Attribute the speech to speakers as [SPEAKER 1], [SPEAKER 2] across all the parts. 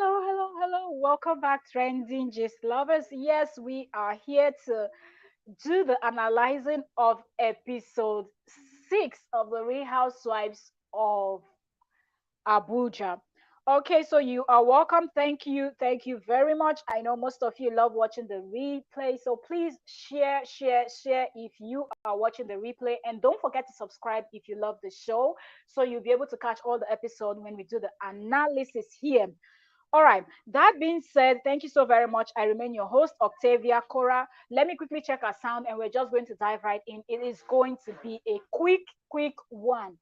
[SPEAKER 1] hello. Welcome back, trending gist lovers. Yes, we are here to do the analyzing of episode 6 of the Real Housewives of Abuja. Okay, so you are welcome. Thank you very much. I know most of you love watching the replay, so please share if you are watching the replay, and don't forget to subscribe if you love the show, so you'll be able to catch all the episodes when we do the analysis here. All right. That being said, thank you so very much. I remain your host, Octavia Cora. Let me quickly check our sound, and we're just going to dive right in. It is going to be a quick one.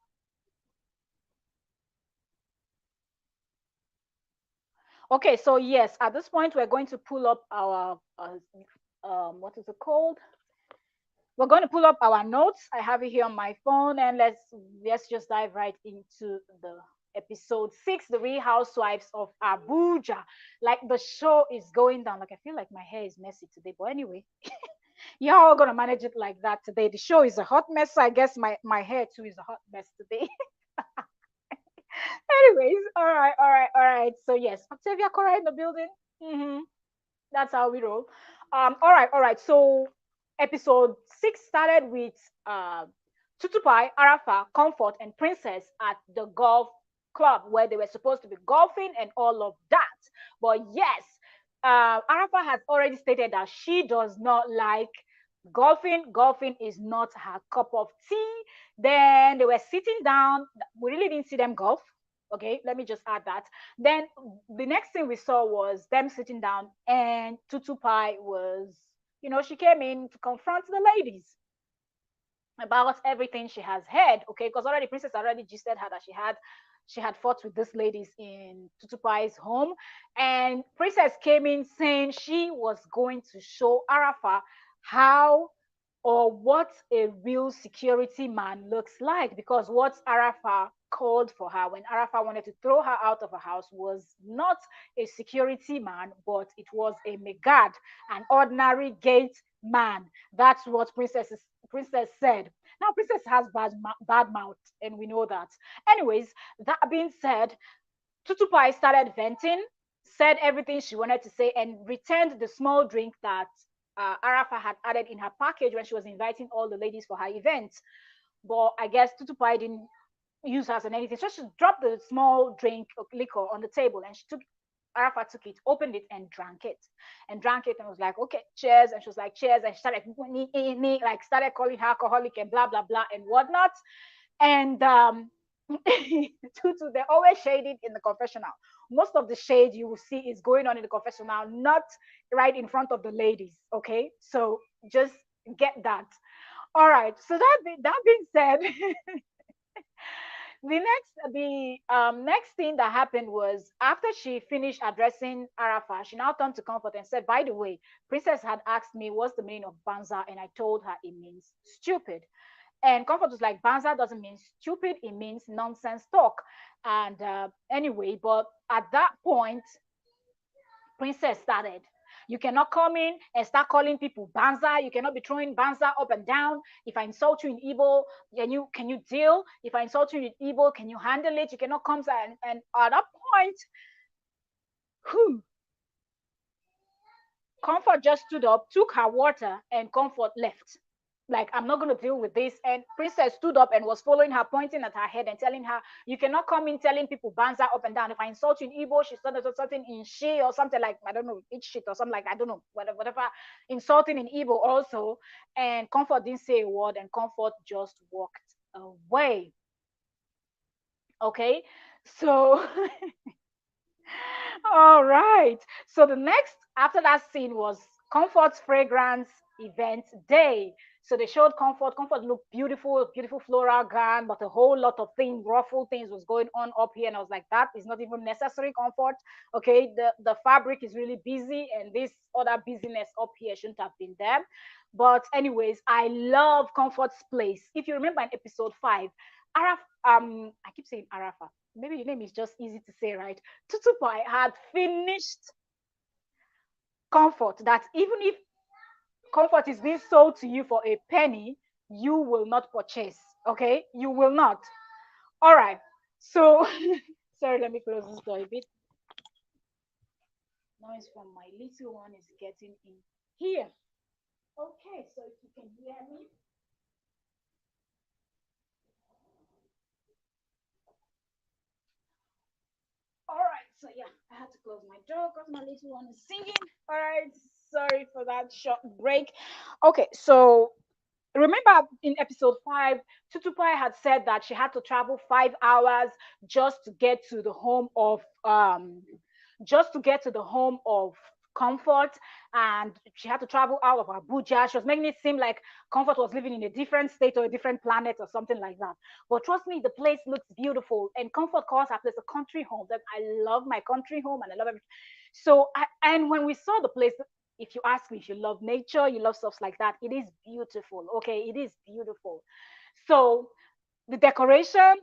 [SPEAKER 1] Okay, so yes, at this point, we're going to pull up our, what is it called? We're going to pull up our notes. I have it here on my phone, and let's just dive right into the episode 6, The Real Housewives of Abuja. Like the show is going down. Like I feel like my hair is messy today, but anyway, you're all gonna manage it like that today. The show is a hot mess, so I guess my hair too is a hot mess today. Anyways, all right. So yes, Octavia Cora in the building. hmm That's how we roll. All right. So episode 6 started with Tutupai, Arafa, Comfort, and Princess at the golf club where they were supposed to be golfing and all of that. But yes, Arafa has already stated that she does not like golfing. Golfing is not her cup of tea. Then they were sitting down. We really didn't see them golf. Okay, let me just add that. Then the next thing we saw was them sitting down, and Tutu Pie was, she came in to confront the ladies about everything she has heard. Okay, because already Princess already gisted her that she had fought with these ladies in Tutu Pie's home, and Princess came in saying she was going to show Arafa how or what a real security man looks like, because what Arafa called for her when Arafa wanted to throw her out of her house was not a security man, but it was a megad, an ordinary gate man. That's what Princess said. Now Princess has bad mouth, and we know that. Anyways, that being said, Tutupai started venting, said everything she wanted to say, and returned the small drink that Arafa had added in her package when she was inviting all the ladies for her event. But I guess Tutupai didn't use hers and anything. So she dropped the small drink of liquor on the table, and Arafa took it, opened it, and drank it. And drank it and was like, okay, cheers. And she was like, cheers. And she started, like, started calling her alcoholic and blah, blah, blah, and whatnot. And Tutu, they're always shaded in the confessional. Most of the shade you will see is going on in the confessional, not right in front of the ladies. Okay, so just get that. All right. So that being said, the next thing that happened was after she finished addressing Arafa, she now turned to Comfort and said, "By the way, Princess had asked me what's the meaning of Banza, and I told her it means stupid." And Comfort was like, Banza doesn't mean stupid, it means nonsense talk. And anyway, but at that point, Princess started. You cannot come in and start calling people Banza. You cannot be throwing Banza up and down. If I insult you in Igbo, can you deal? If I insult you in Igbo, can you handle it? You cannot come and at that point, whew, Comfort just stood up, took her water, and Comfort left. Like, I'm not going to deal with this. And Princess stood up and was following her, pointing at her head and telling her, you cannot come in telling people Banza up and down. If I insult you in Igbo, she started something in she or something like, I don't know, eat shit or something like, I don't know, whatever, insulting in Igbo also. And Comfort didn't say a word, and Comfort just walked away. Okay. So, all right. So the next after that scene was Comfort's fragrance event day. So they showed Comfort. Comfort looked beautiful, beautiful floral gown, but a whole lot of things, ruffle things was going on up here. And I was like, that is not even necessary, Comfort. Okay, the fabric is really busy, and this other busyness up here shouldn't have been there. But anyways, I love Comfort's place. If you remember in episode 5, I keep saying Arafa. Maybe your name is just easy to say, right? Tutupai had finished Comfort, that even if Comfort is being sold to you for a penny, you will not purchase. Okay, you will not. All right. So sorry, let me close this door a bit. Noise from my little one is getting in here. Okay, so if you can hear me. All right, so yeah, I had to close my door because my little one is singing. All right, sorry for that short break. Okay, so remember in episode 5, Tutupai had said that she had to travel 5 hours just to get to the home of just to get to the home of Comfort, and she had to travel out of Abuja. She was making it seem like Comfort was living in a different state or a different planet or something like that. But trust me, the place looks beautiful, and Comfort calls her place a country home. That I love my country home and I love everything. So, and when we saw the place, if you ask me if you love nature, you love stuff like that, it is beautiful. Okay, it is beautiful. So the decoration,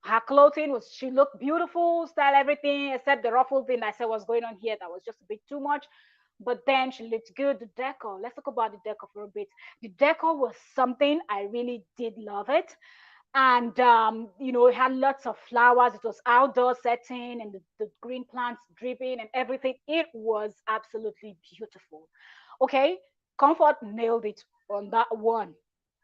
[SPEAKER 1] her clothing was, she looked beautiful, style, everything, except the ruffle thing I said was going on here that was just a bit too much. But then she looked good. The decor, let's talk about the decor for a bit. The decor was something I really did love it. And it had lots of flowers. It was outdoor setting and the green plants dripping and everything. It was absolutely beautiful. Okay, Comfort nailed it on that one.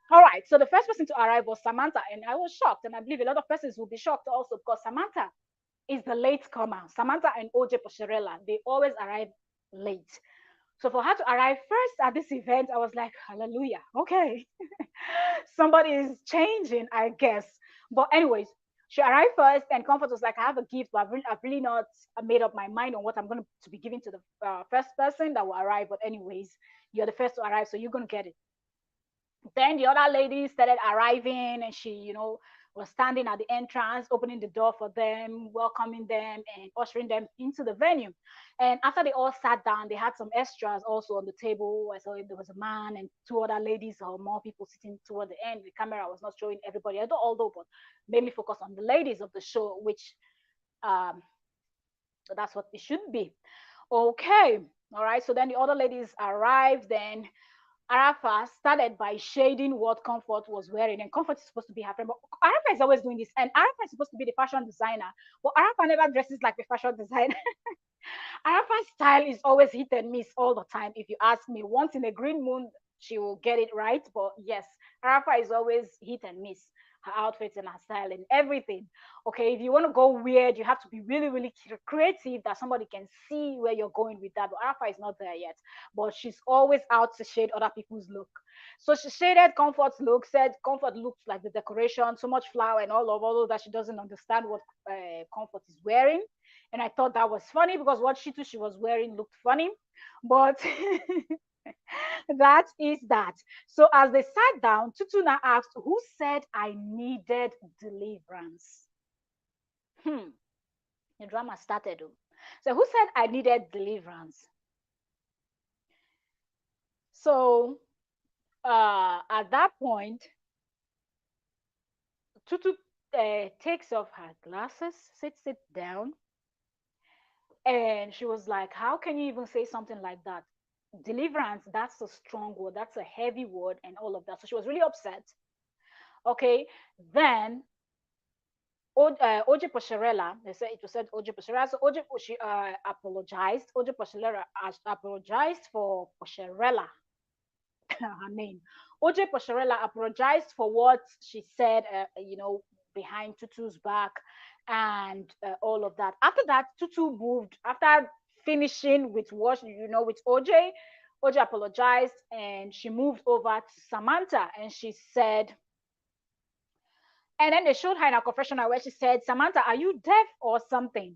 [SPEAKER 1] All right, so the first person to arrive was Samantha, and I was shocked, and I believe a lot of persons will be shocked also because Samantha is the late comer. Samantha and OJ Posherella, they always arrive late. So for her to arrive first at this event, I was like, hallelujah, okay. Somebody is changing, I guess. But anyways, she arrived first, and Comfort was like, I have a gift, but I've really not made up my mind on what I'm going to be giving to the first person that will arrive. But anyways, you're the first to arrive, so you're going to get it. Then the other lady started arriving, and she, was standing at the entrance, opening the door for them, welcoming them, and ushering them into the venue. And after they all sat down, they had some extras also on the table. I saw there was a man and two other ladies or more people sitting toward the end. The camera was not showing everybody, although, but mainly focused on the ladies of the show, which um, that's what it should be. Okay. All right. So then the other ladies arrived. Then Arafa started by shading what Comfort was wearing, and Comfort is supposed to be her friend. But Arafa is always doing this, and Arafa is supposed to be the fashion designer, but Arafa never dresses like a fashion designer. Arafa's style is always hit and miss all the time. If you ask me, once in a green moon, she will get it right. But yes, Arafa is always hit and miss. Her outfits and her style and everything. Okay, if you want to go weird, you have to be really, really creative that somebody can see where you're going with that. But Arafa is not there yet. But she's always out to shade other people's look. So she shaded Comfort's look, said Comfort looks like the decoration, so much flower and all that she doesn't understand what Comfort is wearing. And I thought that was funny because what she was wearing looked funny. But that is that. So as they sat down, Tutuna asked, who said I needed deliverance? Hmm, the drama started. So who said I needed deliverance? So at that point, Tutu takes off her glasses, sits it down, and she was like, how can you even say something like that? Deliverance, that's a strong word, that's a heavy word, and all of that. So she was really upset. Okay, then OJ Posherella, they said it was said OJ Posherella. So OJ she apologized. OJ Posherella apologized for Posherella, her name. OJ Posherella apologized for what she said, behind Tutu's back and all of that. After that, Tutu moved. After finishing with what, with OJ, OJ apologized and she moved over to Samantha and she said, and then they showed her in a confessional where she said, Samantha, are you deaf or something?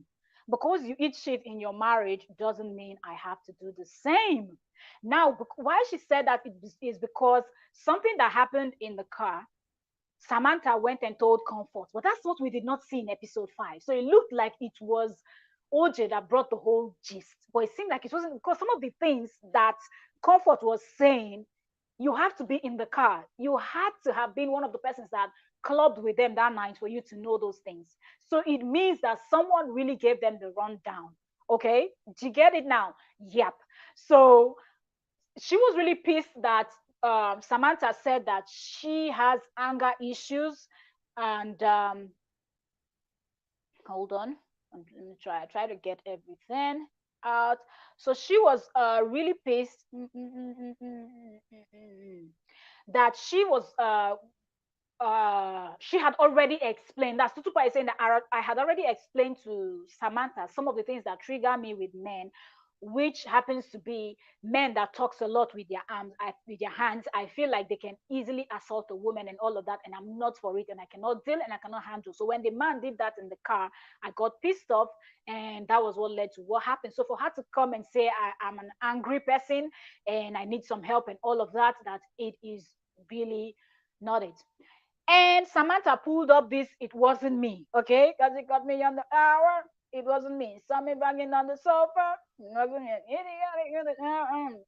[SPEAKER 1] Because you eat shit in your marriage doesn't mean I have to do the same. Now, why she said that is because something that happened in the car, Samantha went and told Comfort. But that's what we did not see in episode 5. So it looked like it was OJ that brought the whole gist. But it seemed like it wasn't, because some of the things that Comfort was saying, you have to be in the car. You had to have been one of the persons that clubbed with them that night for you to know those things. So it means that someone really gave them the rundown. Okay? Do you get it now? Yep. So she was really pissed that Samantha said that she has anger issues. And hold on, let me try to get everything. out. So she was really pissed that she had already explained. That's Tutupa is saying that I had already explained to Samantha some of the things that trigger me with men, which happens to be men that talks a lot with their arms, with their hands. I feel like they can easily assault a woman and all of that, and I'm not for it, and I cannot deal and I cannot handle. So when the man did that in the car, I got pissed off, and that was what led to what happened. So for her to come and say I'm an angry person and I need some help and all of that, that it is really not it. And Samantha pulled up this, it wasn't me, okay? Because it got me on the hour. It wasn't me. Saw me banging on the sofa. It wasn't me. It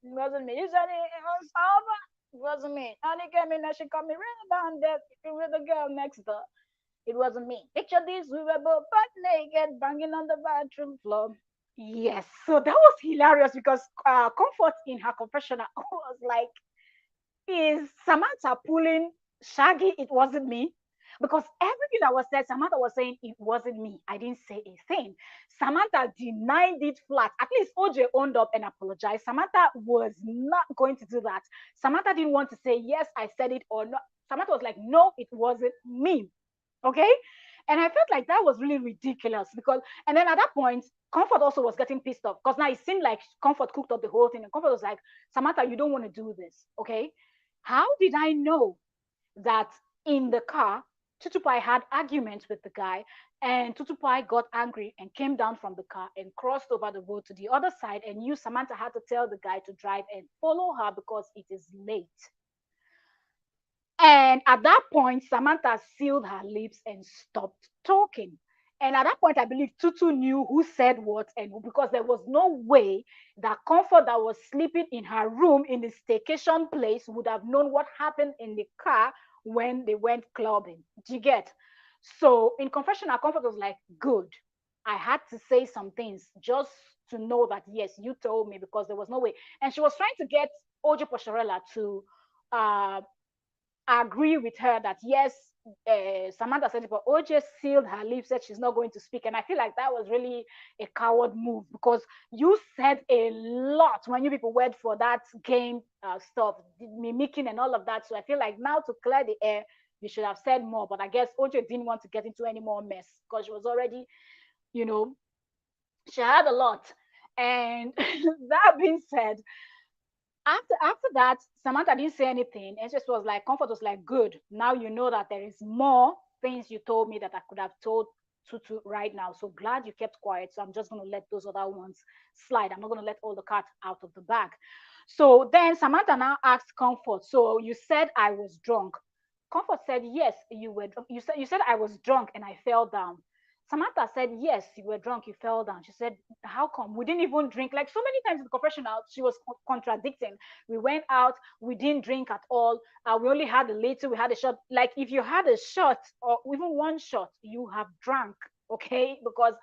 [SPEAKER 1] wasn't me. You said it was sofa. It wasn't me. And he came in and she caught me right down there with the girl next door. It wasn't me. Picture this, we were both butt naked, banging on the bathroom floor. Yes, so that was hilarious because Comfort in her confessional was like, is Samantha pulling Shaggy? It wasn't me. Because everything that was said, Samantha was saying it wasn't me. I didn't say a thing. Samantha denied it flat. At least OJ owned up and apologized. Samantha was not going to do that. Samantha didn't want to say, yes, I said it or not. Samantha was like, no, it wasn't me. Okay. And I felt like that was really ridiculous because, and then at that point, Comfort also was getting pissed off because now it seemed like Comfort cooked up the whole thing. And Comfort was like, Samantha, you don't want to do this. Okay. How did I know that in the car, Tutupai had arguments with the guy, and Tutupai got angry and came down from the car and crossed over the road to the other side, and you, Samantha, had to tell the guy to drive and follow her because it is late. And at that point, Samantha sealed her lips and stopped talking. And at that point, I believe Tutu knew who said what, and because there was no way that Comfort that was sleeping in her room in the staycation place would have known what happened in the car when they went clubbing. Do you get? So in confessional, Comfort was like, good. I had to say some things just to know that, yes, you told me because there was no way. And she was trying to get Ojo Posharella to uh, agree with her that yes, Samantha said it, but OJ sealed her lips, said she's not going to speak. And I feel like that was really a coward move because you said a lot when you people went for that game stuff, mimicking and all of that. So I feel like now to clear the air, you should have said more. But I guess OJ didn't want to get into any more mess because she was already, you know, she had a lot. And that being said, after that, Samantha didn't say anything, and just was like, Comfort was like, good. Now you know that there is more things you told me that I could have told Tutu right now. So glad you kept quiet. So I'm just gonna let those other ones slide. I'm not gonna let all the cat out of the bag. So then Samantha now asked Comfort, so you said I was drunk. Comfort said, yes, you were. You said I was drunk and I fell down. Samantha said, yes, you were drunk, you fell down. She said, how come? We didn't even drink. Like so many times in the confessional, she was contradicting. We went out, we didn't drink at all. We only had a little, we had a shot. Like if you had a shot or even one shot, you have drunk, okay? Because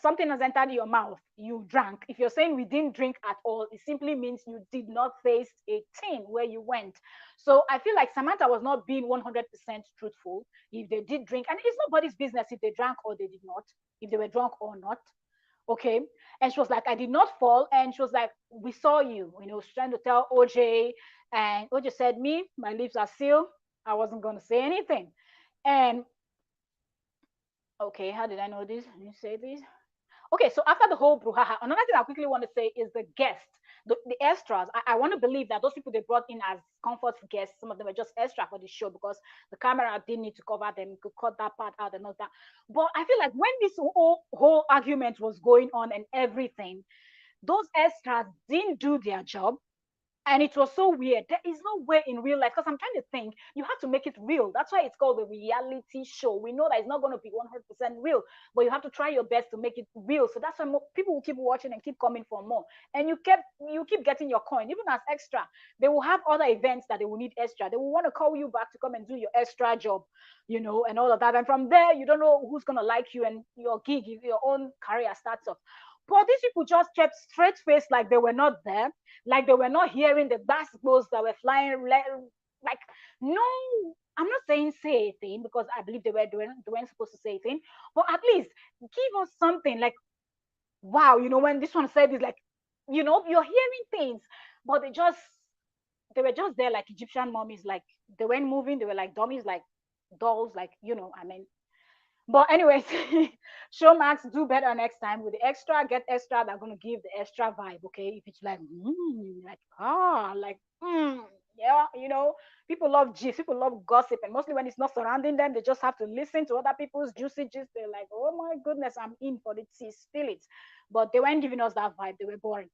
[SPEAKER 1] something has entered your mouth, you drank. If you're saying we didn't drink at all, it simply means you did not taste a tin where you went. So I feel like Samantha was not being 100% truthful. If they did drink, and it's nobody's business if they drank or they did not, if they were drunk or not. Okay. And she was like, I did not fall. And she was like, we saw you. She's trying to tell OJ. And OJ said, me, my lips are sealed. I wasn't going to say anything. And okay, how did I know this? Let me say this. Okay, so after the whole brouhaha, another thing I quickly want to say is the guests, the extras. I want to believe that those people they brought in as comfort guests, some of them were just extra for the show because the camera didn't need to cover them. You could cut that part out and all that. But I feel like when this whole argument was going on and everything, those extras didn't do their job. And it was so weird. There is no way in real life, because I'm trying to think, you have to make it real. That's why it's called a reality show. We know that it's not going to be 100% real, but you have to try your best to make it real. So that's why people will keep watching and keep coming for more. And you keep getting your coin, even as extra. They will have other events that they will need extra. They will want to call you back to come and do your extra job, and all of that. And from there, you don't know who's going to like you, and your gig, your own career starts off. But these people just kept straight face like they were not there, like they were not hearing the basketballs that were flying. Like, no, I'm not saying say a thing because I believe they weren't supposed to say a thing, but at least give us something. Like, wow, when this one said is like, you're hearing things, but they were just there like Egyptian mummies, like they weren't moving, they were like dummies, like dolls, like, I mean. But anyways, Showmax, do better next time with the extra, get extra. They're gonna give the extra vibe, okay? If it's like, like, yeah, people love gist, people love gossip, and mostly when it's not surrounding them, they just have to listen to other people's juicy gist. They're like, oh my goodness, I'm in for the tea, spill it. But they weren't giving us that vibe. They were boring.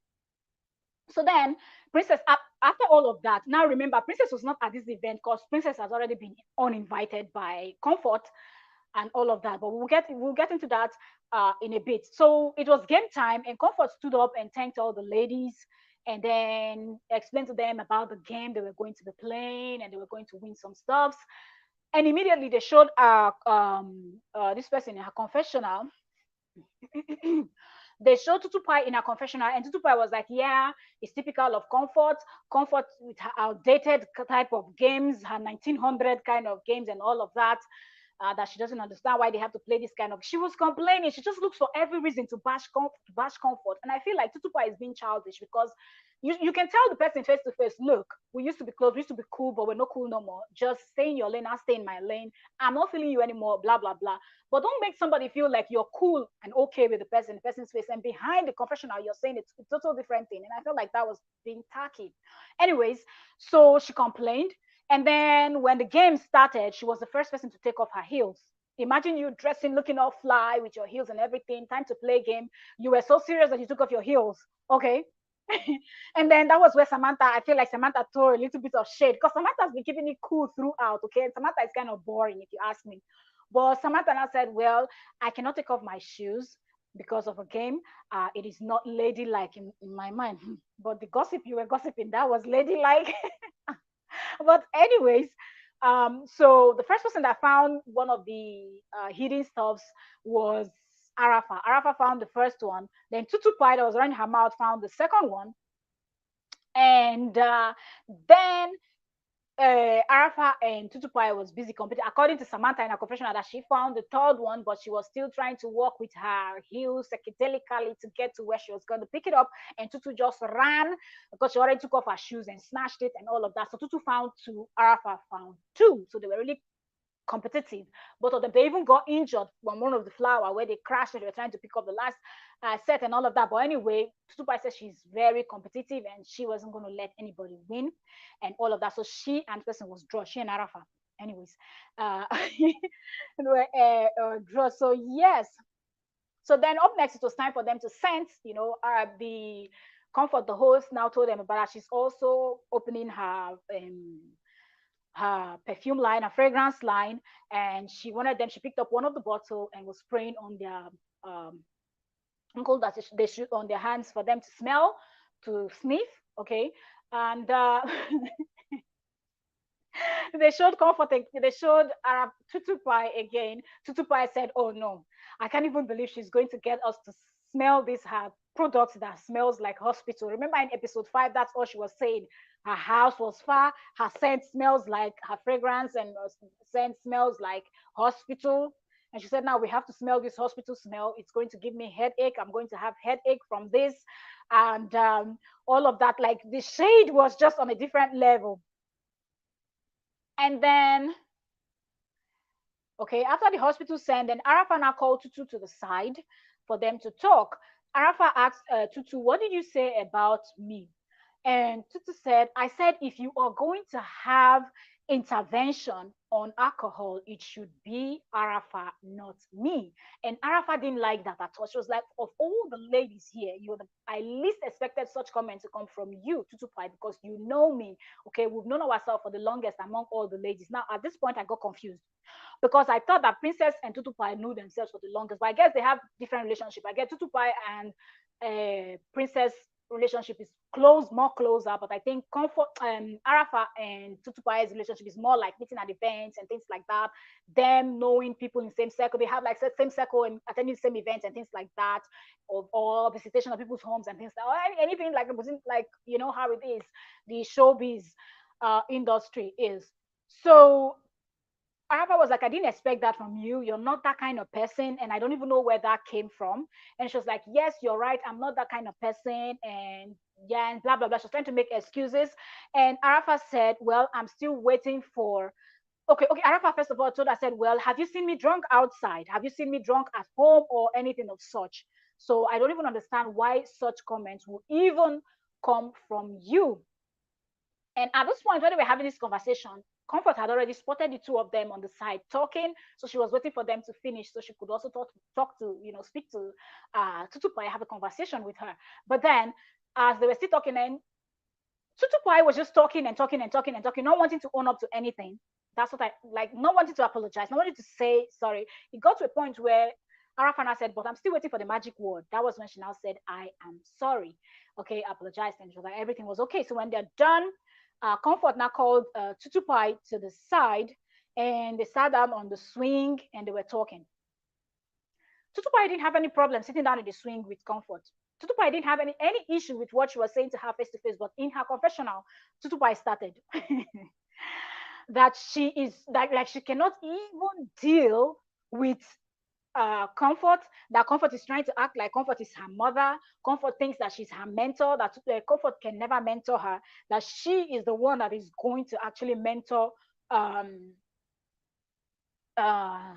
[SPEAKER 1] So then, Princess, after all of that, now remember, Princess was not at this event because Princess has already been uninvited by Comfort and all of that. But we'll get into that in a bit. So it was game time, and Comfort stood up and thanked all the ladies, and then explained to them about the game they were going to be playing, and they were going to win some stuffs. And immediately they showed this person in her confessional. They showed Tutu Pie in her confessional, and Tutu Pie was like, yeah, it's typical of Comfort. Comfort with her outdated type of games, her 1900 kind of games and all of that. That she doesn't understand why they have to play this kind of. She was complaining. She just looks for every reason to bash Comfort, and I feel like Tutupa is being childish because you can tell the person face to face. Look, we used to be close, we used to be cool, but we're not cool no more. Just stay in your lane, I stay in my lane. I'm not feeling you anymore. Blah blah blah. But don't make somebody feel like you're cool and okay with the person's face, and behind the confessional, you're saying it's a total different thing. And I felt like that was being tacky. Anyways, so she complained, and then when the game started, she was the first person to take off her heels. Imagine you dressing, looking all fly with your heels and everything. Time to play game. You were so serious that you took off your heels. Okay. And then that was where Samantha, I feel like Samantha threw a little bit of shade because Samantha's been keeping it cool throughout. Okay. And Samantha is kind of boring if you ask me. But Samantha now said, well, I cannot take off my shoes because of a game. It is not ladylike in my mind. But the gossip you were gossiping, that was ladylike. But anyways, so the first person that found one of the hidden stuffs was Arafa. Arafa found the first one. Then Tutu Pie that was running her mouth found the second one. And then Arafa and Tutupai was busy competing. According to Samantha in her confessional, that she found the third one, but she was still trying to walk with her heels psychedelically to get to where she was going to pick it up. And Tutu just ran because she already took off her shoes and snatched it and all of that. So Tutu found two, Arafa found two. So they were really competitive. Both of them, they even got injured on one of the flower where they crashed and they were trying to pick up the last set and all of that. But anyway, Tutupai says she's very competitive and she wasn't going to let anybody win and all of that. So she and the person was draw. She and Arafa. Anyways, draw. So yes. So then up next, it was time for them to sense. The Comfort, the host, now told them about that she's also opening her perfume line, her fragrance line, and she wanted them. She picked up one of the bottle and was spraying on their uncle that they shoot on their hands for them to smell, to sniff. Okay, and they showed Comfort. They showed Tutupai again. Tutupai said, "Oh no, I can't even believe she's going to get us to smell this her product that smells like hospital." Remember in episode 5, that's all she was saying. Her house was far. Her scent smells like her fragrance, and scent smells like hospital. And she said, "Now we have to smell this hospital smell. It's going to give me headache. I'm going to have headache from this." And all of that, like the shade was just on a different level. And then, okay, after the hospital sent, then Arafa now called Tutu to the side for them to talk. Arafa asked Tutu, "What did you say about me?" And Tutu said, "I said if you are going to have intervention on alcohol, it should be Arafa, not me." And Arafa didn't like that at all. She was like, "Of all the ladies here, I least expected such comments to come from you, Tutu Pai, because you know me. Okay, we've known ourselves for the longest among all the ladies." Now, at this point, I got confused because I thought that Princess and Tutupai knew themselves for the longest, but I guess they have different relationship. I guess Tutupai and Princess relationship is more closer, but I think Arafa and Tutupai's relationship is more like meeting at events and things like that. Them knowing people in the same circle, they have like same circle and attending the same events and things like that, or visitation of people's homes and things like, or anything like you know how it is, the showbiz industry is. So Arafa was like, I didn't expect that from you. You're not that kind of person. And I don't even know where that came from. And she was like, yes, you're right. I'm not that kind of person. And yeah, and blah, blah, blah. She was trying to make excuses. And Arafa said, well, I'm still waiting for. Okay. Arafa, first of all, told her, said, well, have you seen me drunk outside? Have you seen me drunk at home or anything of such? So I don't even understand why such comments will even come from you. And at this point, when they were having this conversation, Comfort had already spotted the two of them on the side talking. So she was waiting for them to finish so she could also talk to, speak to Tutupai, have a conversation with her. But then, as they were still talking, and Tutupai was just talking and talking and talking and talking, not wanting to own up to anything. That's what I like, not wanting to apologize, not wanting to say sorry. It got to a point where Arafana said, but I'm still waiting for the magic word. That was when she now said, I am sorry. Okay, apologized. And she was like, everything was okay. So when they're done, Comfort now called Tutupai to the side and they sat down on the swing and they were talking. Tutupai didn't have any problem sitting down in the swing with Comfort. Tutupai didn't have any issue with what she was saying to her face to face, but in her confessional, Tutupai started that she is that like she cannot even deal with Comfort, that Comfort is trying to act like Comfort is her mother. Comfort thinks that she's her mentor, that Comfort can never mentor her, that she is the one that is going to actually mentor um, uh,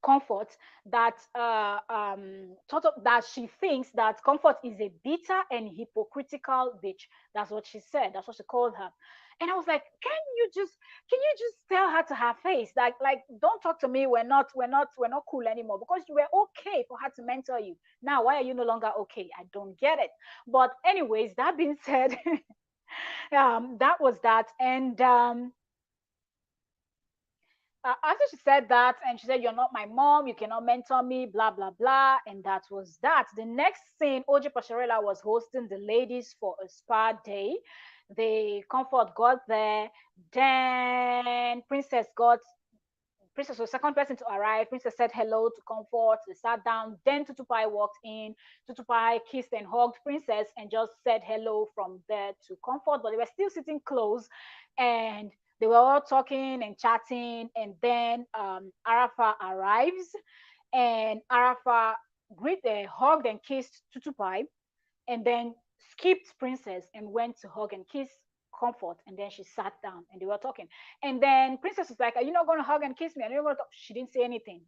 [SPEAKER 1] Comfort, that that she thinks that Comfort is a bitter and hypocritical bitch. That's what she said. That's what she called her. And I was like, can you just tell her to her face, like don't talk to me. We're not cool anymore because you were okay for her to mentor you. Now why are you no longer okay? I don't get it. But anyways, that being said, that was that. And after she said that, and she said, you're not my mom, you cannot mentor me, blah, blah, blah. And that was that. The next thing, OJ Pasharela was hosting the ladies for a spa day. The Comfort got there. Then Princess was the second person to arrive. Princess said hello to Comfort. They sat down. Then Tutupai walked in. Tutupai kissed and hugged Princess and just said hello from there to Comfort. But they were still sitting close. And they were all talking and chatting. And then Arafa arrives. And Arafa hugged and kissed Tutupai. And then skipped Princess and went to hug and kiss Comfort. And then she sat down and they were talking. And then Princess was like, are you not going to hug and kiss me? And she didn't say anything.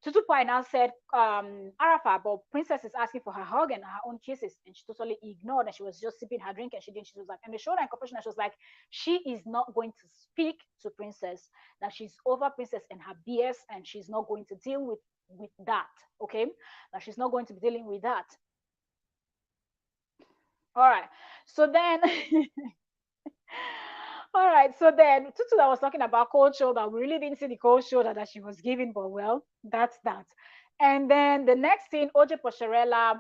[SPEAKER 1] Tutupai now said, Arafa, but Princess is asking for her hug and her own kisses. And she totally ignored and she was just sipping her drink and she didn't. She was like, and they showed her in confession, she was like, she is not going to speak to Princess, that she's over Princess and her BS and she's not going to deal with that. Okay. That she's not going to be dealing with that. All right. So then, all right. So then, Tutu that was talking about cold shoulder, we really didn't see the cold shoulder that she was giving, but well, that's that. And then the next thing, OJ Posherella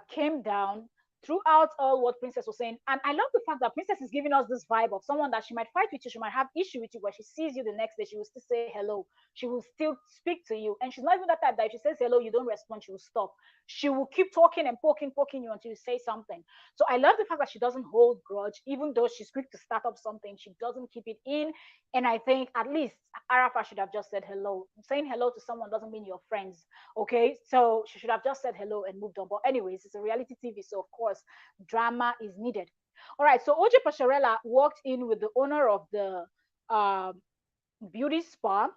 [SPEAKER 1] came down throughout all what Princess was saying. And I love the fact that Princess is giving us this vibe of someone that she might fight with you, she might have issue with you, but she sees you the next day, she will still say hello. She will still speak to you. And she's not even that type that if she says hello, you don't respond, she will stop. She will keep talking and poking you until you say something. So I love the fact that she doesn't hold grudge, even though she's quick to start up something, she doesn't keep it in. And I think at least Arafa should have just said hello. Saying hello to someone doesn't mean you're friends. Okay, so she should have just said hello and moved on. But anyways, it's a reality TV, so of course drama is needed. All right, so OJ Pasharella walked in with the owner of the uh, beauty spa.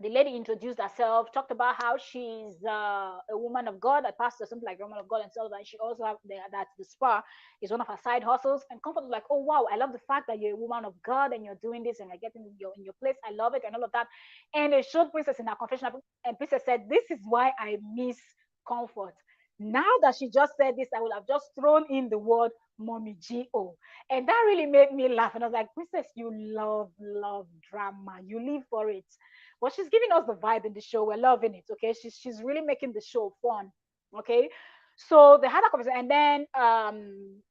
[SPEAKER 1] The lady introduced herself, talked about how she's a woman of God, a pastor, something like a woman of God, and so on. She also have that the spa is one of her side hustles. And Comfort was like, "Oh wow, I love the fact that you're a woman of God and you're doing this and you're getting in your place. I love it and all of that." And they showed Princess in her confession, and Princess said, "This is why I miss Comfort. Now that she just said this, I would have just thrown in the word mommy G-O." And that really made me laugh. And I was like, Princess, you love drama. You live for it. But she's giving us the vibe in the show. We're loving it. Okay. She's really making the show fun. Okay. So they had a conversation, and then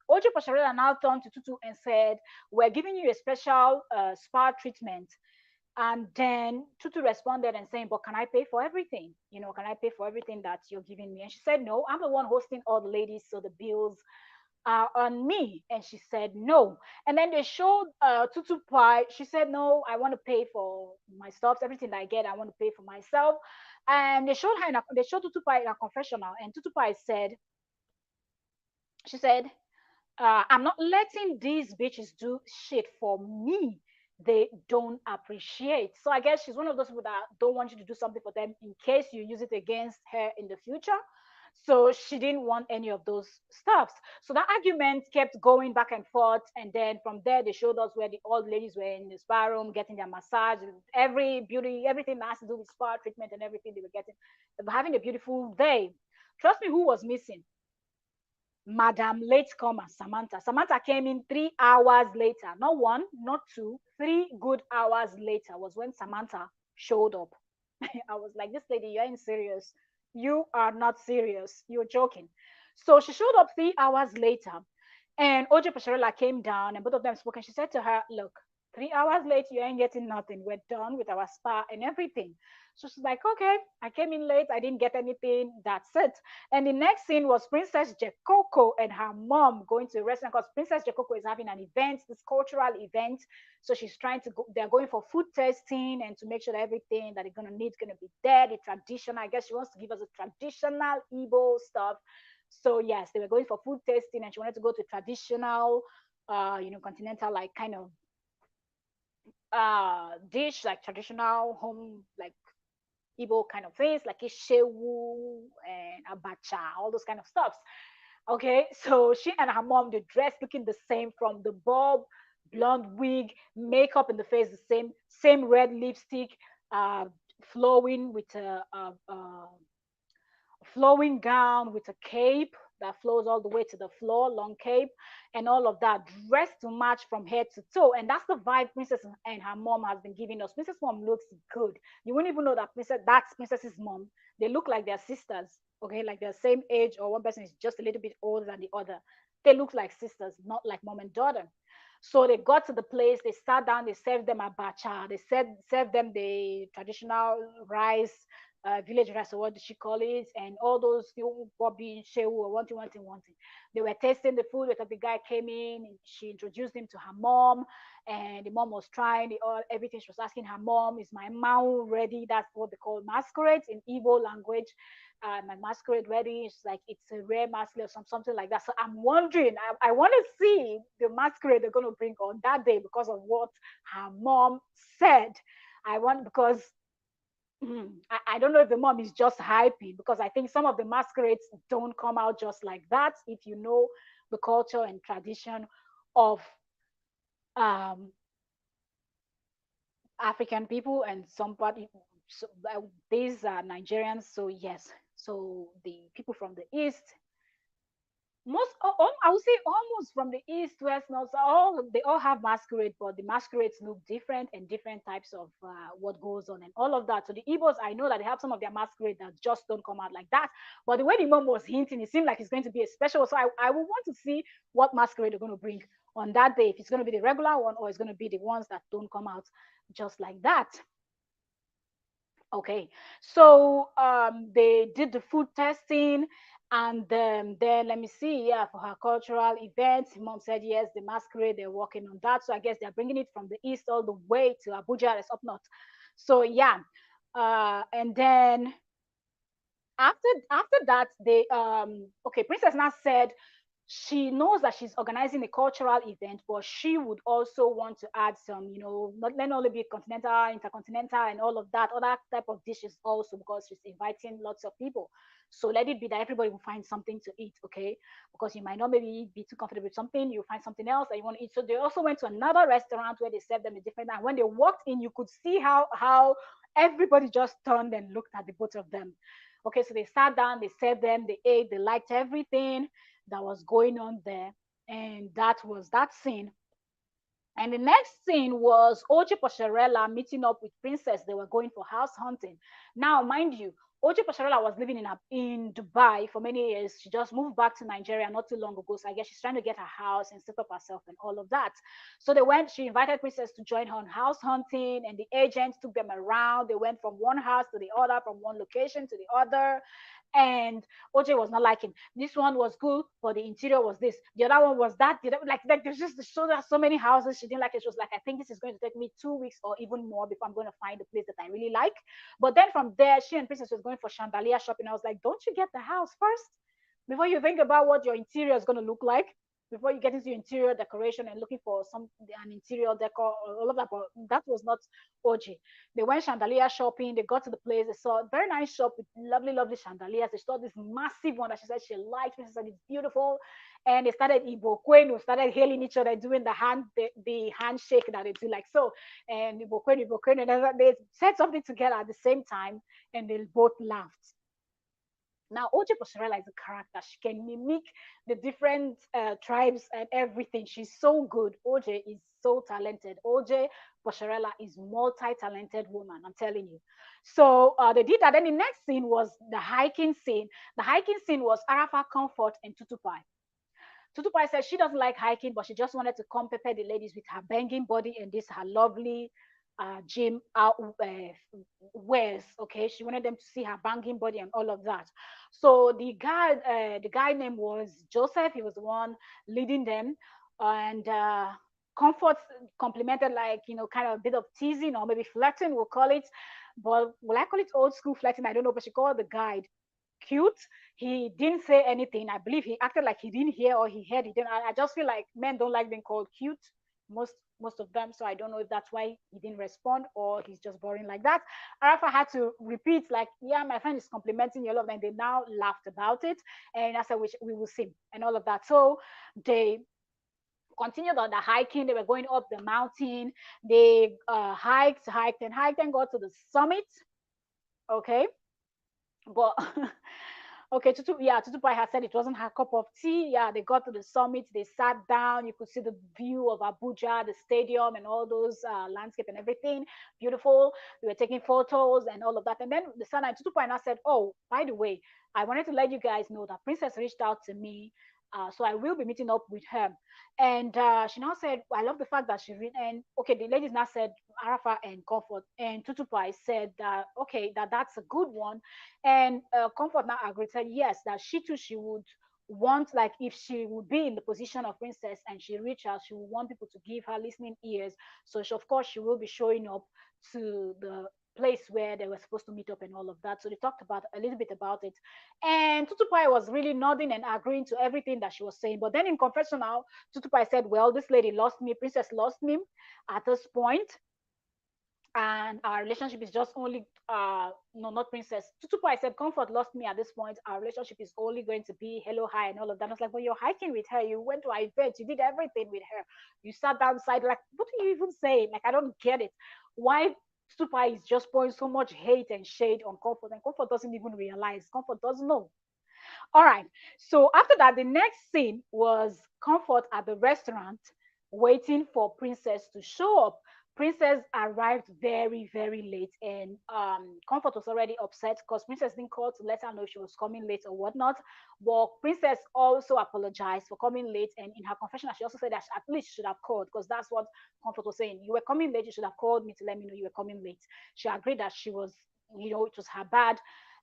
[SPEAKER 1] Ojo Pasharela now turned to Tutu and said, "We're giving you a special spa treatment." And then Tutu responded and saying, "But can I pay for everything? Can I pay for everything that you're giving me?" And she said, "No, I'm the one hosting all the ladies, so the bills on me? And she said no. And then they showed Tutu Pie. She said, no, I want to pay for my stuff, everything that I get, I want to pay for myself. And they showed Tutu Pie in a confessional, and Tutu Pie said, she said, I'm not letting these bitches do shit for me they don't appreciate. So I guess she's one of those people that don't want you to do something for them in case you use it against her in the future. So she didn't want any of those stuffs. So that argument kept going back and forth. And then from there, they showed us where the old ladies were in the spa room getting their massage, every beauty, everything that has to do with spa treatment and everything they were getting. They were having a beautiful day. Trust me, who was missing? Madam Latecomer, Samantha. Samantha came in 3 hours later. Not one, not two, 3 good hours later was when Samantha showed up. I was like, this lady, you ain't serious. You are not serious. You're joking. So she showed up 3 hours later, and OJ Pasharela came down, and both of them spoke. And she said to her, look, 3 hours late, you ain't getting nothing. We're done with our spa and everything. So she's like, okay, I came in late. I didn't get anything. That's it. And the next scene was Princess Jekoko and her mom going to a restaurant because Princess Jekoko is having an event, this cultural event. So she's trying to go, they're going for food testing and to make sure that everything that they're going to need is going to be there, the traditional. I guess she wants to give us a traditional Igbo stuff. So yes, they were going for food testing and she wanted to go to traditional, continental, like kind of dish, like traditional home, like Igbo kind of things, like ishewu and abacha, all those kind of stuffs. Okay, so she and her mom, they dressed looking the same from the bob, blonde wig, makeup in the face the same, same red lipstick, uh, flowing with a flowing gown with a cape that flows all the way to the floor, long cape, and all of that, dressed to match from head to toe. And that's the vibe Princess and her mom has been giving us. Princess mom looks good. You wouldn't even know that that's Princess's mom. They look like they're sisters, okay, like they're same age, or one person is just a little bit older than the other. They look like sisters, not like mom and daughter. So they got to the place, they sat down, they served them abacha, they served them the traditional rice, village rice, or what did she call it, and all those bobby, shewu, or one thing. They were tasting the food because the guy came in, and she introduced him to her mom, and the mom was trying everything. She was asking her mom, is my mouth ready? That's what they call masquerades in Igbo language. My masquerade ready. It's like it's a rare masquerade or something like that. So I'm wondering, I want to see the masquerade they're going to bring on that day because of what her mom said. I want because I don't know if the mom is just hyping because I think some of the masquerades don't come out just like that. If you know the culture and tradition of um, African people and somebody, so, these are Nigerians. So yes, so the people from the east, I would say almost from the east, west, north, so all they all have masquerade, but the masquerades look different and different types of what goes on and all of that. So the Igbos, I know that they have some of their masquerade that just don't come out like that. But the way the mom was hinting, it seemed like it's going to be a special. So I would want to see what masquerade they're going to bring on that day. If it's going to be the regular one or it's going to be the ones that don't come out just like that. Okay, so they did the food testing, and then let me see, yeah, for her cultural events, mom said yes, the masquerade, they're working on that. So I guess they're bringing it from the east all the way to Abuja, that's up north. So yeah, and then after that, they okay, Princess now said she knows that she's organizing a cultural event, but she would also want to add some, not only be continental, intercontinental, and all of that, other type of dishes also, because she's inviting lots of people. So let it be that everybody will find something to eat, okay? Because you might not maybe be too comfortable with something, you find something else that you want to eat. So they also went to another restaurant where they served them a different. And when they walked in, you could see how everybody just turned and looked at the both of them. Okay, so they sat down, they served them, they ate, they liked everything that was going on there. And that was that scene. And the next scene was Oji Posharela meeting up with Princess. They were going for house hunting. Now, mind you, Oji Posharela was living in Dubai for many years. She just moved back to Nigeria not too long ago. So I guess she's trying to get her house and set up herself and all of that. So she invited Princess to join her on house hunting, and the agents took them around. They went from one house to the other, from one location to the other. And OJ was not liking. This one was good, but the interior was this. The other one was that. Like there's just so many houses she didn't like it. She was like, I think this is going to take me 2 weeks or even more before I'm going to find a place that I really like. But then from there, she and Princess was going for chandelier shopping. I was like, don't you get the house first before you think about what your interior is going to look like? Before you get into your interior decoration and looking for some an interior decor, all of that. But that was not OJ. They went chandelier shopping. They got to the place. They saw a very nice shop with lovely, lovely chandeliers. They saw this massive one that she said she liked. She said it's beautiful. And they started Ibokwenu, started hailing each other, doing the handshake that they do like so. And Ibokwenu, and they said something together at the same time, and they both laughed. Now, OJ Posarela is a character. She can mimic the different tribes and everything. She's so good. OJ is so talented. OJ Posarela is multi-talented woman. I'm telling you. So they did that. Then the next scene was the hiking scene. The hiking scene was Arafa Comfort and Tutupai. Tutupai said she doesn't like hiking, but she just wanted to come pepper the ladies with her banging body and this her lovely gym out wears. Okay, she wanted them to see her banging body and all of that. So the guy name was Joseph. He was the one leading them, and Comfort complimented, like, kind of a bit of teasing or maybe flirting, we'll call it. But will I call it old school flirting? I don't know, but she called the guide cute. He didn't say anything. I believe he acted like he didn't hear or he heard. He didn't. I just feel like men don't like being called cute. Most of them. So I don't know if that's why he didn't respond or he's just boring like that. Arafa had to repeat like, yeah, my friend is complimenting you all of them. They now laughed about it, and I said we will see and all of that. So they continued on the hiking. They were going up the mountain. They hiked and got to the summit. Okay, but okay, Tutupai had said it wasn't her cup of tea. Yeah, they got to the summit, they sat down, you could see the view of Abuja, the stadium, and all those landscape and everything. Beautiful. They were taking photos and all of that. And then the son and Tutupai now said, oh, by the way, I wanted to let you guys know that Princess reached out to me. So I will be meeting up with her. And she now said, I love the fact that and okay, the ladies now said, Arafa and Comfort, and Tutupai said that, okay, that's a good one. And Comfort now agreed, said yes, that she too, she would want, like, if she would be in the position of Princess and she reach out, she would want people to give her listening ears. So she, of course, she will be showing up to the place where they were supposed to meet up and all of that. So they talked about a little bit about it. And Tutupai was really nodding and agreeing to everything that she was saying. But then in confessional, Tutupai said, well, this lady lost me, Princess lost me at this point, and our relationship is just only no, not Princess. Tutupa, I said, Comfort lost me at this point. Our relationship is only going to be hello, hi, and all of that. I was like, well, you're hiking with her, you went to her event, you did everything with her, you sat down side, like, what are you even saying? Like, I don't get it. Why Tutupa is just pouring so much hate and shade on Comfort, and Comfort doesn't even realize, Comfort doesn't know. All right. So after that, the next scene was Comfort at the restaurant waiting for Princess to show up. Princess arrived very, very late, and Comfort was already upset because Princess didn't call to let her know she was coming late or whatnot. But Princess also apologized for coming late, and in her confession, she also said that at least she should have called, because that's what Comfort was saying. You were coming late, you should have called me to let me know you were coming late. She agreed that she was, it was her bad.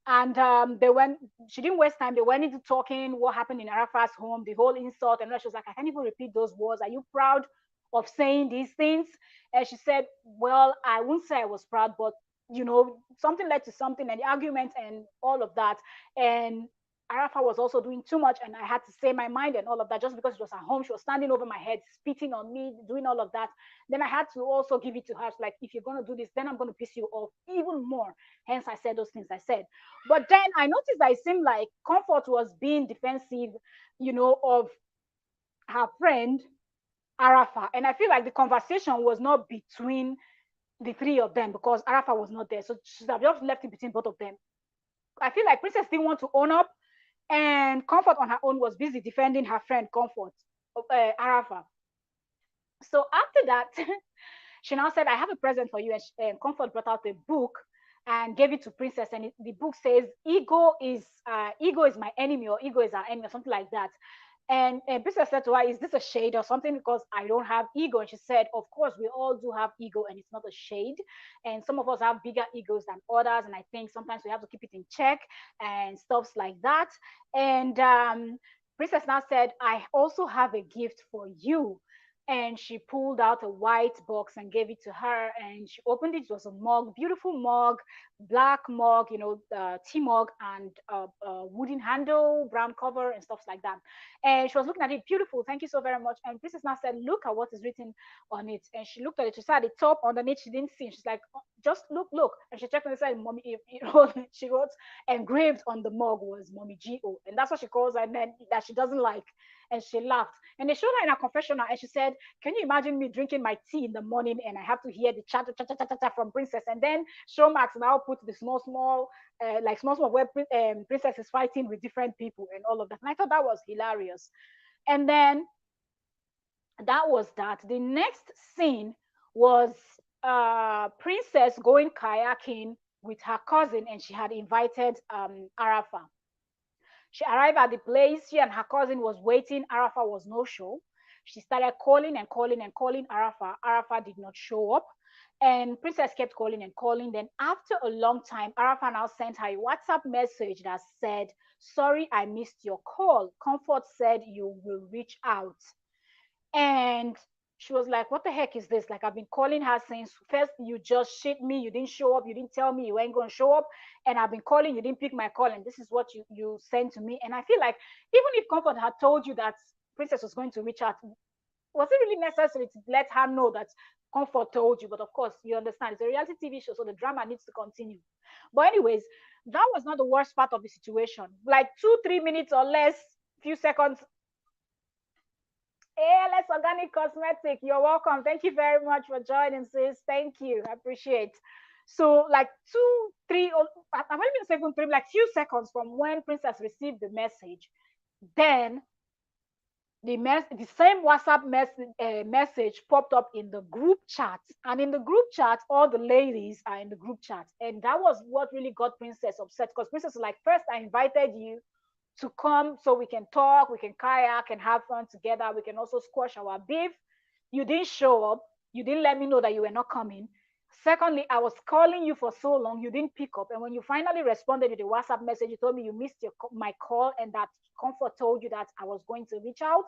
[SPEAKER 1] And they went, she didn't waste time. They went into talking what happened in Arafat's home, the whole insult. And she was like, I can't even repeat those words. Are you proud of saying these things? And she said, well, I wouldn't say I was proud, but something led to something, and the argument and all of that. And Arafat was also doing too much, and I had to say my mind and all of that, just because it was at home. She was standing over my head, spitting on me, doing all of that. Then I had to also give it to her. Like, if you're going to do this, then I'm going to piss you off even more. Hence, I said those things I said. But then I noticed that it seemed like Comfort was being defensive, of her friend Arafat. And I feel like the conversation was not between the three of them, because Arafat was not there. So she should have just left it between both of them. I feel like Princess didn't want to own up, and Comfort on her own was busy defending her friend Comfort, Arafat. So after that, she now said, I have a present for you. And Comfort brought out a book and gave it to Princess. And the book says, ego is my enemy, or ego is our enemy, or something like that. And Princess said to her, "Is this a shade or something? Because I don't have ego." And she said, "Of course, we all do have ego, and it's not a shade. And some of us have bigger egos than others, and I think sometimes we have to keep it in check and stuffs like that." And Princess now said, "I also have a gift for you." And she pulled out a white box and gave it to her. And she opened it. It was a mug, beautiful mug, black mug, tea mug, and wooden handle, brown cover, and stuff like that. And she was looking at it, beautiful. Thank you so very much. And Princess now said, "Look at what is written on it." And she looked at it. She saw the top underneath. She didn't see. She's like, "Oh, just look, look." And she checked and said, "Mommy," she wrote engraved on the mug was Mommy Go, and that's what she calls her. And then that she doesn't like. And she laughed. And they showed her in her confessional, and she said, "Can you imagine me drinking my tea in the morning and I have to hear the chat, chat, chat, chat, chat from Princess, and then Showmax now put the small where Princess is fighting with different people and all of that." And I thought that was hilarious. And then that was that. The next scene was Princess going kayaking with her cousin, and she had invited Arafa. She arrived at the place. She and her cousin was waiting. Arafa was no show. She started calling and calling and calling Arafa. Arafa did not show up. And Princess kept calling and calling. Then, after a long time, Arafa now sent her a WhatsApp message that said, "Sorry, I missed your call. Comfort said you will reach out." And she was like, "What the heck is this? Like, I've been calling her since first you just shit me, you didn't show up, you didn't tell me you ain't gonna show up, and I've been calling, you didn't pick my call, and this is what you sent to me." And I feel like even if Comfort had told you that Princess was going to reach out, was it really necessary to let her know that Comfort told you? But of course, you understand it's a reality TV show, so the drama needs to continue. But anyways, that was not the worst part of the situation. Like 2-3 minutes or less, few seconds. ALS Organic Cosmetic, you're welcome. Thank you very much for joining, sis. Thank you. I appreciate. So, like two, three, I'm not even saying 3, like few seconds from when Princess received the message, then the same WhatsApp message popped up in the group chat. And in the group chat, all the ladies are in the group chat. And that was what really got Princess upset, because Princess was like, "First, I invited you to come so we can talk, we can kayak and have fun together. We can also squash our beef. You didn't show up. You didn't let me know that you were not coming. Secondly, I was calling you for so long, you didn't pick up. And when you finally responded with a WhatsApp message, you told me you missed my call and that Comfort told you that I was going to reach out.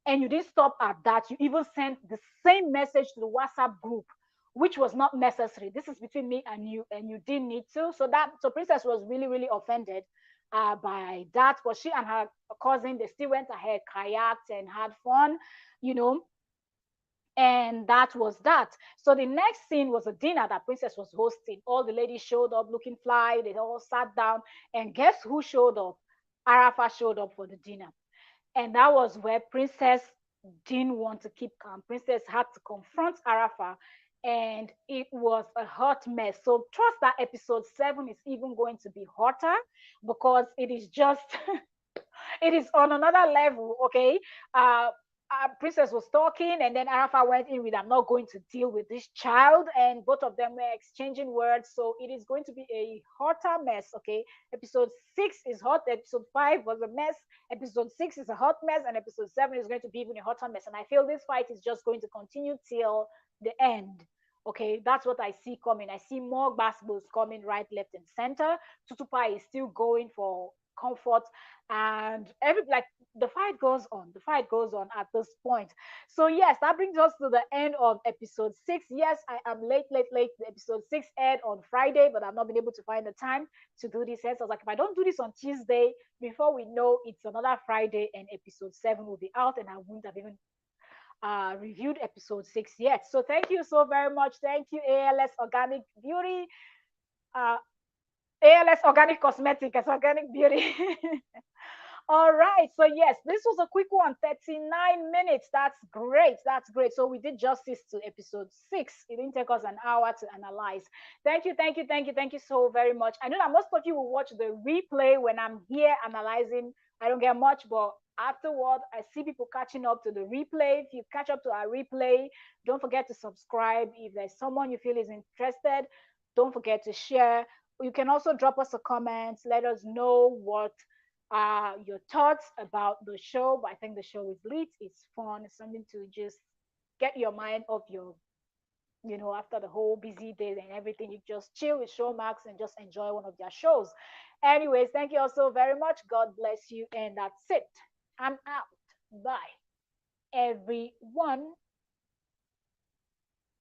[SPEAKER 1] And you didn't stop at that. You even sent the same message to the WhatsApp group, which was not necessary. This is between me and you didn't need to." So Princess was really, really offended by that. But she and her cousin, they still went ahead, kayaked and had fun, you know. And that was that. So the next scene was a dinner that Princess was hosting. All the ladies showed up looking fly. They all sat down. And guess who showed up? Arafa showed up for the dinner. And that was where Princess didn't want to keep calm. Princess had to confront Arafa, and it was a hot mess. So trust that episode 7 is even going to be hotter, because it is just it is on another level. Okay. Princess was talking, and then Arafa went in with, "I'm not going to deal with this child," and both of them were exchanging words. So it is going to be a hotter mess. Okay. Episode 6 is hot. Episode 5 was a mess. Episode 6 is a hot mess, and episode 7 is going to be even a hotter mess. And I feel this fight is just going to continue till the end. Okay, that's what I see coming. I see more basketballs coming right, left, and center. Tutupa is still going for Comfort, and every like the fight goes on. The fight goes on at this point. So yes, that brings us to the end of episode 6. Yes, I am late, late, late. The episode 6 aired on Friday, but I've not been able to find the time to do this. Yet. So I was like, if I don't do this on Tuesday, before we know, it's another Friday, and episode 7 will be out, and I wouldn't have even reviewed episode 6 yet. So thank you so very much. Thank you, ALS Organic Beauty. Uh, ALS Organic Cosmetics, Organic Beauty. All right. So, yes, this was a quick one, 39 minutes. That's great. That's great. So, we did justice to episode 6. It didn't take us an hour to analyze. Thank you, thank you, thank you, thank you so very much. I know that most of you will watch the replay when I'm here analyzing. I don't get much, but afterward, I see people catching up to the replay. If you catch up to our replay, don't forget to subscribe. If there's someone you feel is interested, don't forget to share. You can also drop us a comment. Let us know what your thoughts about the show. But I think the show is lit. It's fun. It's something to just get your mind off your, after the whole busy day and everything. You just chill with Showmax and just enjoy one of their shows. Anyways, thank you also very much. God bless you. And that's it. I'm out. Bye, everyone.